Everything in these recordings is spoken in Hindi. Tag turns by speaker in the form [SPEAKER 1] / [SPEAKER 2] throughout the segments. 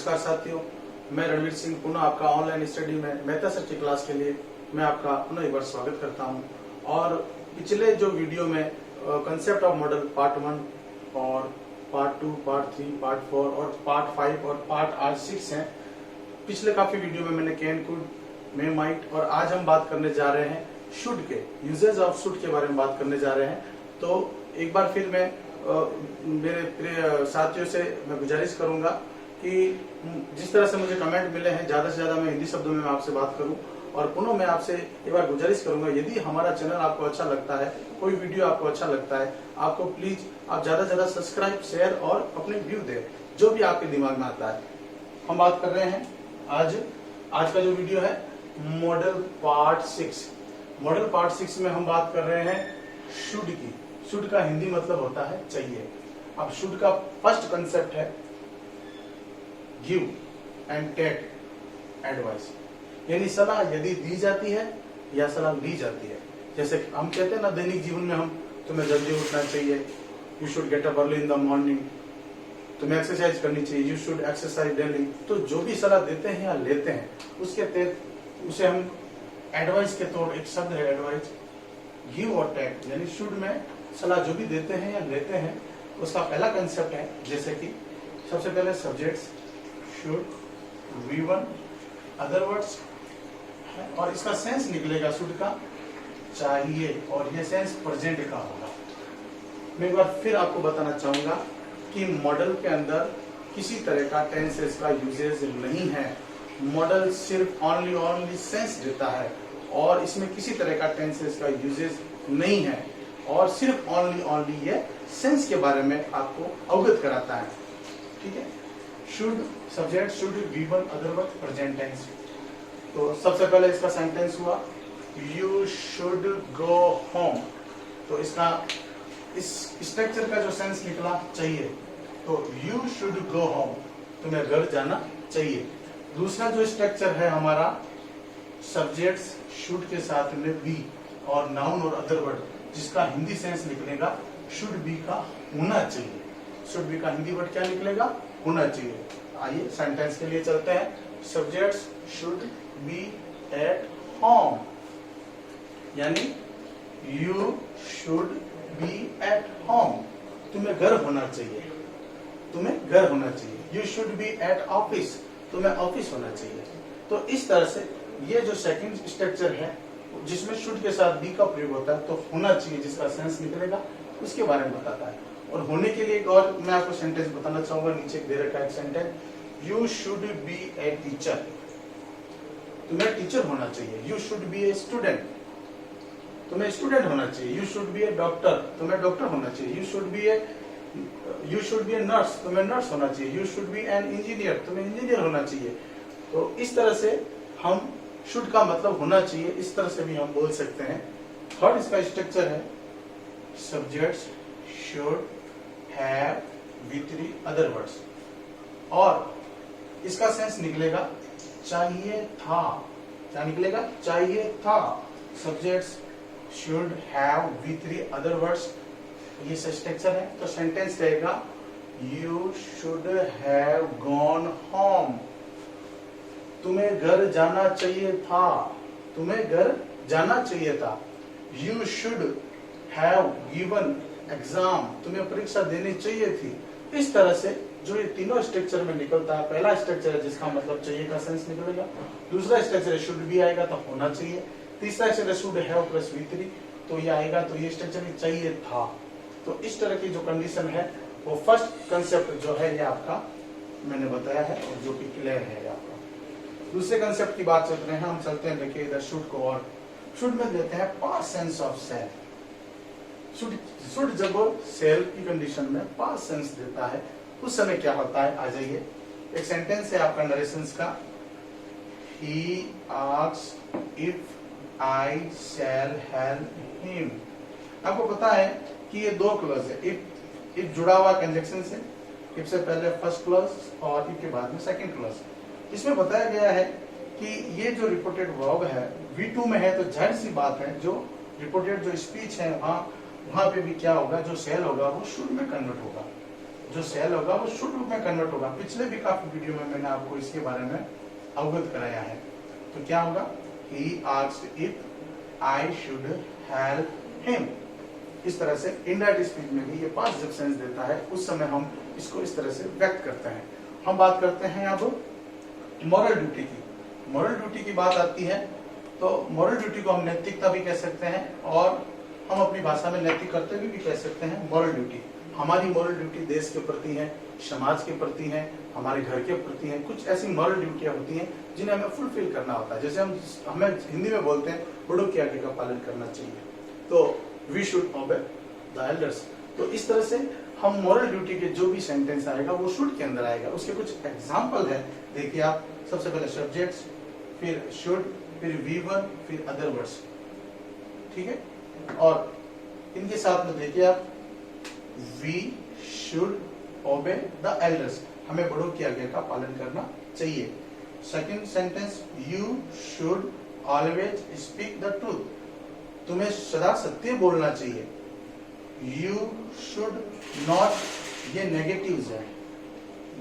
[SPEAKER 1] नमस्कार साथियों, मैं रणवीर सिंह पुनः आपका ऑनलाइन स्टडी में मेहता सर की क्लास के लिए मैं आपका पुनः एक बार स्वागत करता हूं। और पिछले जो वीडियो में कंसेप्ट ऑफ मॉडल पार्ट 1 और पार्ट 2, पार्ट 3, पार्ट 4 और पार्ट 5 और पार्ट आज 6 हैं। पिछले काफी वीडियो में मैंने कैन, कुड, मे, माइट और आज हम बात करने जा रहे हैं शुड के यूजेज ऑफ शुड के बारे में बात करने जा रहे हैं। तो एक बार फिर मैं मेरे प्रिय साथियों से मैं गुजारिश करूंगा कि जिस तरह से मुझे कमेंट मिले हैं ज्यादा से ज्यादा मैं हिंदी शब्दों में आपसे बात करूं। और पुनः मैं आपसे एक बार गुजारिश करूंगा, यदि हमारा चैनल आपको अच्छा लगता है, कोई वीडियो आपको अच्छा लगता है, आपको प्लीज आप ज्यादा से ज्यादा सब्सक्राइब, शेयर और अपने व्यू दें, जो भी आपके दिमाग में आता है। हम बात कर रहे हैं आज का जो वीडियो है मॉडल पार्ट 6। मॉडल पार्ट 6 में हम बात कर रहे हैं शुड की। शुड का हिंदी मतलब होता है चाहिए। अब शुड का फर्स्ट कंसेप्ट है गिव एंड टेक एडवाइस, यानी सलाह यदि दी जाती है या सलाह ली जाती है। जैसे हम कहते हैं ना दैनिक जीवन में हम तुम्हें जल्दी उठना चाहिए, you should get up early in the morning, तुम्हें एक्सरसाइज करनी चाहिए, यू शुड एक्सरसाइज डेली। तो जो भी सलाह देते हैं या लेते हैं उसके तहत उसे हम एडवाइस के तौर, एक शब्द है एडवाइस, गिव और टेक, यानी शुड में सलाह जो भी देते हैं या लेते हैं उसका पहला कंसेप्ट है। जैसे कि सबसे पहले subjects should, V1 other words, और इसका सेंस निकलेगा शुड का चाहिए, और ये सेंस प्रेजेंट का होगा। मैं एक बार फिर आपको बताना चाहूंगा कि मॉडल के अंदर किसी तरह का टेंसेस का यूजेज नहीं है। मॉडल सिर्फ ओनली सेंस देता है और इसमें किसी तरह का टेंसेस का यूजेज नहीं है, और सिर्फ ओनली ये सेंस के बारे में आपको अवगत कराता है। ठीक है, should subject, should V1 other word present tense. तो सबसे पहले इसका सेंटेंस हुआ यू शुड गो होम। तो इसका इस स्ट्रक्चर का जो सेंस निकला चाहिए, तो यू शुड गो होम, तुम्हें घर जाना चाहिए। दूसरा जो स्ट्रक्चर है हमारा सब्जेक्ट्स शुड के साथ में बी और नाउन और अदर वर्ड, जिसका हिंदी सेंस निकलेगा शुड बी का होना चाहिए। शुड बी का हिंदी वर्ड क्या निकलेगा? होना चाहिए। आइए सेंटेंस के लिए चलते हैं। Subjects should be at home, यानी you should be at home, तुम्हें घर होना चाहिए, तुम्हें घर होना चाहिए। You should be at office, तुम्हें ऑफिस होना चाहिए। तो इस तरह से ये जो सेकंड स्ट्रक्चर है जिसमें शुड के साथ बी का प्रयोग होता है, तो होना चाहिए जिसका सेंस निकलेगा उसके बारे में बताता है। और होने के लिए एक और मैं आपको सेंटेंस बताना चाहूंगा, नीचे दे रखा है एक sentence, you should B a teacher, तुम्हें टीचर होना चाहिए। You should B a student, तुम्हें स्टूडेंट होना चाहिए। You should B A doctor, तुम्हें डॉक्टर होना चाहिए। You should B a nurse, तुम्हें नर्स होना चाहिए। You should B an engineer, तुम्हें इंजीनियर होना चाहिए। तो इस तरह से हम शुड का मतलब होना चाहिए, इस तरह से भी हम बोल सकते हैं। थर्ड इसका स्ट्रक्चर है subjects should have V3 other words, और इसका सेंस निकलेगा चाहिए था। क्या निकलेगा? चाहिए था। Subjects should have V3 other words, ये स्ट्रक्चर है। तो सेंटेंस रहेगा you should have gone home, तुम्हें घर जाना चाहिए था, तुम्हें घर जाना चाहिए था। You should have given exam, तुम्हें परीक्षा देनी चाहिए थी। इस तरह से जो ये तीनों स्ट्रक्चर में निकलता है, पहला स्ट्रक्चर है जिसका मतलब चाहिए का सेंस निकलेगा, दूसरा स्ट्रक्चर शुड भी आएगा तो होना चाहिए, तीसरा structure should have plus V3 तो ये आएगा, तो ये स्ट्रक्चर चाहिए था। तो इस तरह की जो कंडीशन है वो फर्स्ट कंसेप्ट जो है ये आपका मैंने बताया है और जो कि क्लियर है आपका। दूसरे कंसेप्ट की बात चल रहे हैं, हम चलते हैं देखिए इधर शुड को। और शुड में देते हैं past tense of shall. Should जब सेल की कंडीशन में पास्ट सेंस देता है उस समय क्या होता है? आ जाइए, एक सेंटेंस है आपका नरेशंस का, he asked if I shell help him. आपको पता है कि ये दो क्लॉज है, इफ जुड़ा हुआ कंजक्शन से, इफ से पहले फर्स्ट क्लॉज और इफ के बाद में सेकंड क्लॉज। इसमें बताया गया है कि ये जो रिपोर्टेड वर्ब है V2 में है, तो जाहिर सी बात है जो रिपोर्टेड जो स्पीच है वहां पे भी क्या होगा, जो सेल होगा वो शुड में कन्वर्ट होगा। जो शैल होगा वो शुड रूप में कन्वर्ट होगा। पिछले भी काफी वीडियो में मैंने आपको इसके बारे में अवगत कराया है। तो क्या होगा, he asked if I should help him। इस तरह से इनडायरेक्ट स्पीच में भी ये पास्ट जब सेंस देता है उस समय हम इसको इस तरह से व्यक्त करते हैं। हम बात करते हैं अब मॉरल ड्यूटी की। मॉरल ड्यूटी की बात आती है तो मॉरल ड्यूटी को हम नैतिकता भी कह सकते हैं और हम अपनी भाषा में नैतिक कर्तव्य भी कह सकते हैं। मॉरल ड्यूटी, हमारी मॉरल ड्यूटी देश के प्रति है, समाज के प्रति है, हमारे घर के प्रति है। कुछ ऐसी मॉरल ड्यूटियां होती हैं जिन्हें हमें फुलफिल करना होता है। जैसे हमें हिंदी में बोलते हैं बड़ों की आज्ञा का पालन करना चाहिए, तो we should obey the elders. तो इस तरह से हम मॉरल ड्यूटी के जो भी सेंटेंस आएगा वो शुड के अंदर आएगा। उसके कुछ एग्जाम्पल है, देखिए आप। सबसे पहले सब्जेक्ट्स, फिर शुड, फिर वी वन, फिर अदर वर्ड्स, ठीक है। और इनके साथ में देखिए आप, we should obey the elders, हमें बड़ों की आज्ञा का पालन करना चाहिए। Second sentence, you should always speak the truth, तुम्हें सदा सत्य बोलना चाहिए। यू शुड नॉट, ये नेगेटिव्स है,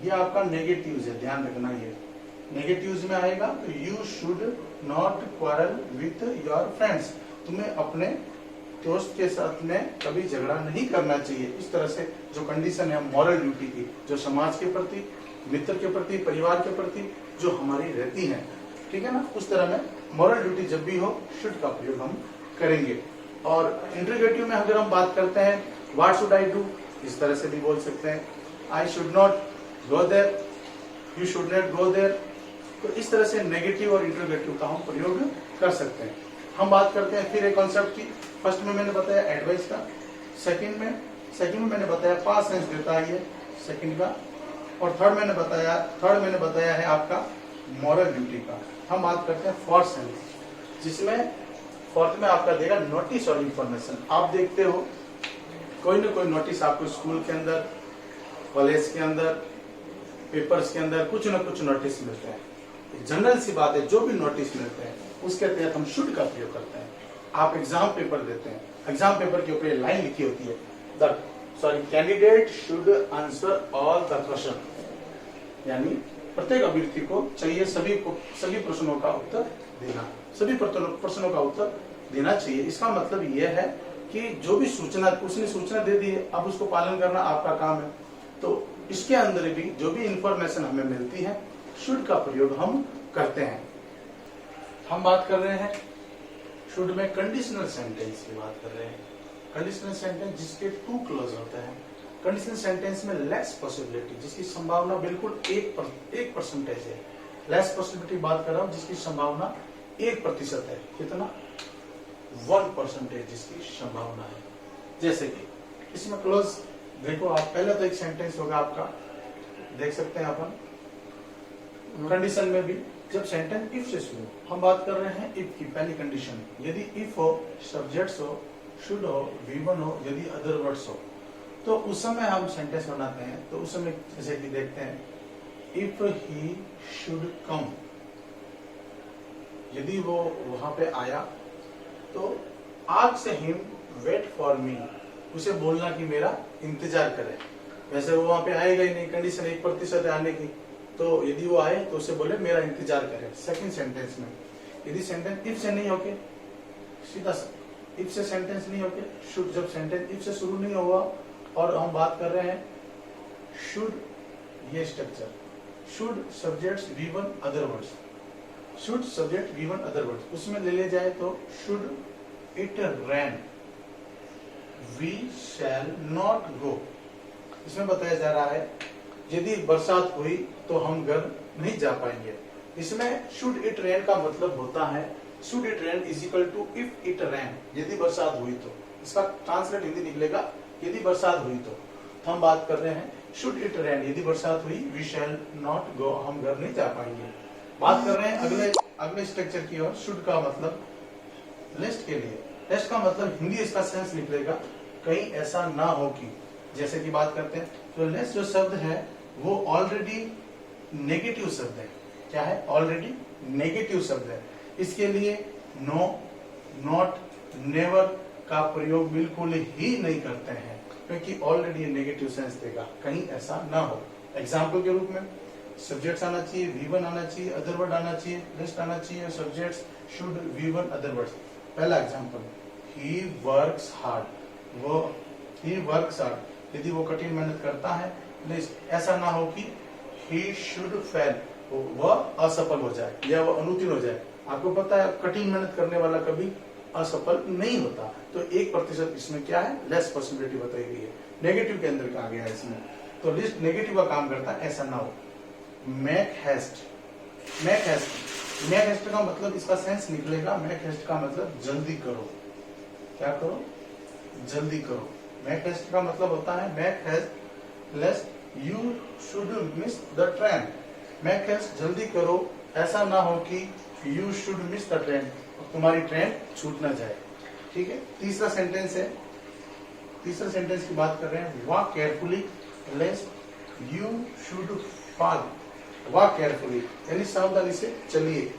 [SPEAKER 1] ये आपका नेगेटिव्स है, ध्यान रखना। ये नेगेटिव्स में आएगा तो you should not quarrel with your friends, तुम्हें अपने दोस्त के साथ में कभी झगड़ा नहीं करना चाहिए। इस तरह से जो कंडीशन है मॉरल ड्यूटी की, जो समाज के प्रति, मित्र के प्रति, परिवार के प्रति जो हमारी रहती है, ठीक है ना, उस तरह में मॉरल ड्यूटी जब भी हो शुड का प्रयोग हम करेंगे। और इंटरोगेटिव में अगर हम बात करते हैं, व्हाट शुड आई डू, इस तरह से भी बोल सकते हैं। I should not go there, you should not go there. तो इस तरह से नेगेटिव और इंटरोगेटिव का हम प्रयोग कर सकते हैं। हम बात करते हैं फिर एक कॉन्सेप्ट की। फर्स्ट में मैंने बताया एडवाइस का, सेकंड में मैंने बताया पास्ट टेंस देता है ये सेकंड का, और थर्ड मैंने बताया है आपका मॉरल ड्यूटी का। हम बात करते हैं फोर्थ सेंस, जिसमें फोर्थ में आपका देगा नोटिस और इंफॉर्मेशन। आप देखते हो कोई ना कोई नोटिस आपको स्कूल के अंदर, कॉलेज के अंदर, पेपर्स के अंदर कुछ ना कुछ नोटिस मिलते हैं। जनरल सी बात है, जो भी नोटिस मिलते हैं उसके तहत हम शुड का प्रयोग करते हैं। आप एग्जाम पेपर देते हैं, एग्जाम पेपर के ऊपर लाइन लिखी होती है, candidate should answer all the question, यानी प्रत्येक अभ्यर्थी को चाहिए सभी प्रश्नों का उत्तर देना, सभी प्रश्नों का उत्तर देना चाहिए। इसका मतलब यह है कि जो भी सूचना उसने सूचना दे दी है, अब उसको पालन करना आपका काम है। तो इसके अंदर भी जो भी इंफॉर्मेशन हमें मिलती है शुड का प्रयोग हम करते हैं। हम बात कर रहे हैं शुड में कंडीशनल सेंटेंस की बात कर रहे हैं। कंडीशनल सेंटेंस जिसके टू क्लॉज होते हैं। कंडीशनल सेंटेंस में लेस पॉसिबिलिटी, जिसकी संभावना बिल्कुल 1% है। लेस पॉसिबिलिटी बात कर रहा हूं जिसकी संभावना 1% है। कितना? 1% जिसकी संभावना है। जैसे कि इसमें क्लोज देखो आप, पहले तो एक सेंटेंस होगा आपका, देख सकते हैं अपन कंडीशन में भी। जब सेंटेंस इफ से शुरू, हम बात कर रहे हैं इफ की पहली कंडीशन, यदि इफ हो, सब्जेक्ट्स हो, शुड हो, वीवन हो, यदि अदर वर्ड्स हो, तो उस समय हम सेंटेंस बनाते हैं। तो उस समय जैसे कि देखते हैं, इफ ही शुड कम, यदि वो वहां पे आया तो ask him wait for me, उसे बोलना कि मेरा इंतजार करे। वैसे वो वहां पे आएगा ही नहीं, कंडीशन 1% है आने की, तो यदि वो आए तो उसे बोले मेरा इंतजार करे। सेकंड सेंटेंस में यदि सेंटेंस इफ से नहीं होके, सीधा इफ से सेंटेंस नहीं होके शुड, जब सेंटेंस इफ से शुरू नहीं हुआ और हम बात कर रहे हैं शुड, ये structure should subjects V one other words, should subject V one other words, उसमें ले लिया जाए तो should it rain, we shall not go. इसमें बताया जा रहा है यदि बरसात हुई तो हम घर नहीं जा पाएंगे। इसमें शुड इट रेन का मतलब होता है should it rain is equal to if it rain, यदि बरसात हुई तो। इसका ट्रांसलेट हिंदी निकलेगा यदि बरसात हुई तो। हम बात कर रहे हैं शुड इट रेन, यदि बरसात हुई, वी शैल नॉट गो, हम घर नहीं जा पाएंगे। बात कर रहे हैं अगले स्ट्रक्चर की ओर। शुड का मतलब लेस्ट के लिए, लेस्ट का मतलब हिंदी इसका सेंस निकलेगा कहीं ऐसा ना हो कि, जैसे कि बात करते हैं तो लेस्ट जो शब्द है वो ऑलरेडी नेगेटिव शब्द है। क्या है? ऑलरेडी नेगेटिव शब्द है। इसके लिए नो, नॉट, नेवर का प्रयोग बिल्कुल ही नहीं करते हैं। क्योंकि ऑलरेडी नेगेटिव सेंस देगा, कहीं ऐसा ना हो। एग्जाम्पल के रूप में सब्जेक्ट्स आना चाहिए, V1 आना चाहिए, अदर वर्ड आना चाहिए, लिस्ट आना चाहिए, subjects should V1 other words. पहला एग्जाम्पल, ही वर्क्स हार्ड, वो ही वर्क्स हार्ड, यदि वो कठिन मेहनत करता है। लिस्ट, ऐसा ना हो कि ही शुड फेल, वह असफल हो जाए या वह अनुत्तीर्ण हो जाए। आपको पता है कठिन मेहनत करने वाला कभी असफल नहीं होता, तो 1% इसमें क्या है, लेस पॉसिबिलिटी बताई गई है, नेगेटिव के अंदर आ गया है इसमें। तो लिस्ट नेगेटिव का काम करता है, ऐसा ना हो। Make haste, make haste, make haste का मतलब इसका सेंस निकलेगा, मेक हेस्ट का मतलब जल्दी करो, क्या करो, जल्दी करो। मेक हेस्ट का मतलब होता है make haste lest you should miss the train. Make haste, जल्दी करो, ऐसा ना हो कि you should miss the train, तुम्हारी ट्रेन छूट ना जाए। ठीक है, तीसरा सेंटेंस है, तीसरा सेंटेंस की बात कर रहे हैं, walk carefully लेस्ट you should fall. Walk carefully यानी सावधानी से चलिए,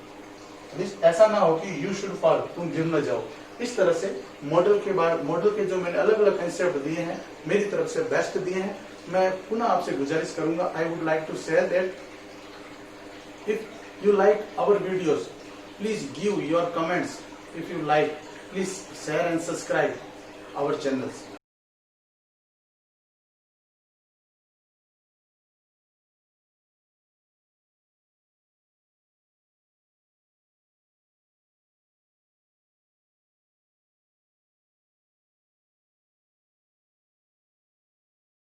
[SPEAKER 1] ऐसा ना हो कि यू शुड फॉल, तुम गिर न जाओ। इस तरह से मॉडल के जो मैंने अलग अलग कंसेप्ट दिए हैं, मेरी तरफ से बेस्ट दिए हैं। मैं पुनः आपसे गुजारिश करूंगा, I would like to share that if you like our videos, please give your comments. If you like, please share and subscribe our channels.